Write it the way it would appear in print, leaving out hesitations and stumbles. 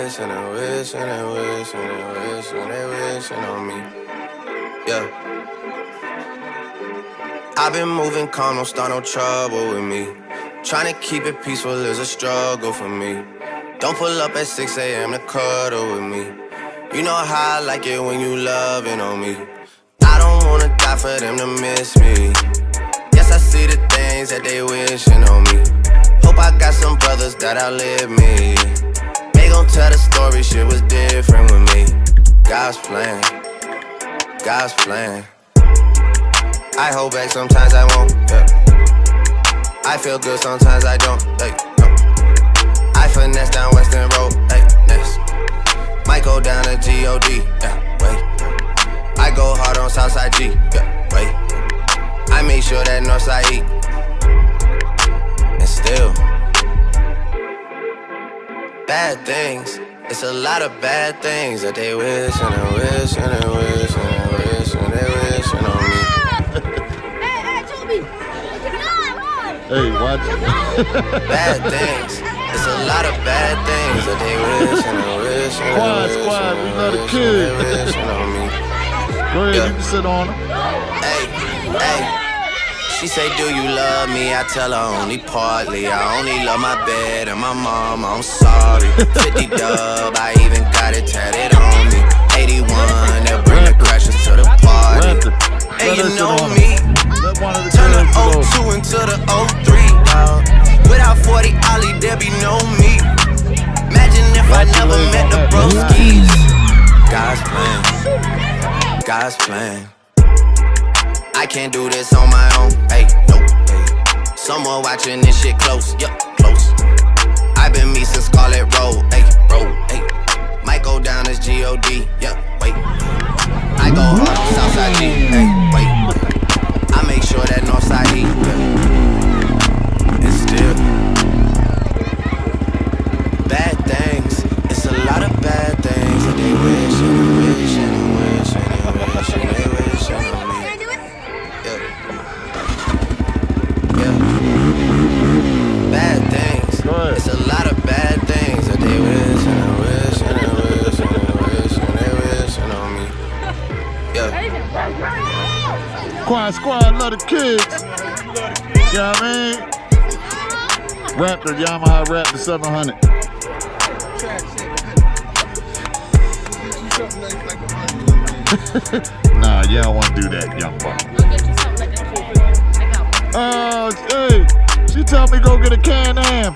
wish, and they wish, and they wish, and they wish, and they wishing on me. Yeah. I've been moving calm, don't start no trouble with me. Trying to keep it peaceful is a struggle for me. Don't pull up at 6 a.m. to cuddle with me. You know how I like it when you loving on me. I don't wanna die for them to miss me. Yes, I see the things that they wishing on me. Hope I got some brothers that outlive me. They gon' tell the story, shit was different with me. God's plan, God's plan. I hold back, sometimes I won't, yeah. I feel good, sometimes I don't, hey, no. I finesse down Western Road, hey, next. Might go down to G.O.D., yeah, wait. I go hard on Southside G, yeah, wait. I make sure that Northside eat. And still bad things, it's a lot of bad things that they wish and they wish and they wish and they wish and they wishing on me. Hey, watch it. Bad things. It's a lot of bad things that they wish and they wish and they wish. Squad, we know the kid. Go ahead, you can sit on him. Hey, hey. She say, do you love me? I tell her only partly. I only love my bed and my mom, I'm sorry. 50 dub, I even got it tatted on me. 81, they'll bring the crashers to the party. And you know me. Turn the 02 into the 03, dawg. Without 40 Ollie, there be no me. Imagine if I never met the broskies. God's plan, God's plan. I can't do this on my own, hey, no, hey. Someone watching this shit close, yup, close. I've been me since Scarlet Road, hey, road, hey. Might go down as G.O.D., yup, wait. I go hard on Southside G, hey, wait. I make sure that Northside eat, yeah. And still bad things, it's a lot of bad things that they wish and they wish and they wish and they wish and they wish on me. Yeah. Yeah. Bad things, it's a lot of bad things that they wish and they wish and they wish and they wish and they wish on me. Yeah. Quiet Squad, love the kids. You know what I mean? Raptor, Yamaha Raptor 700. Nah, you don't want to do that, young buck. Oh, hey, she told me go get a Can-Am.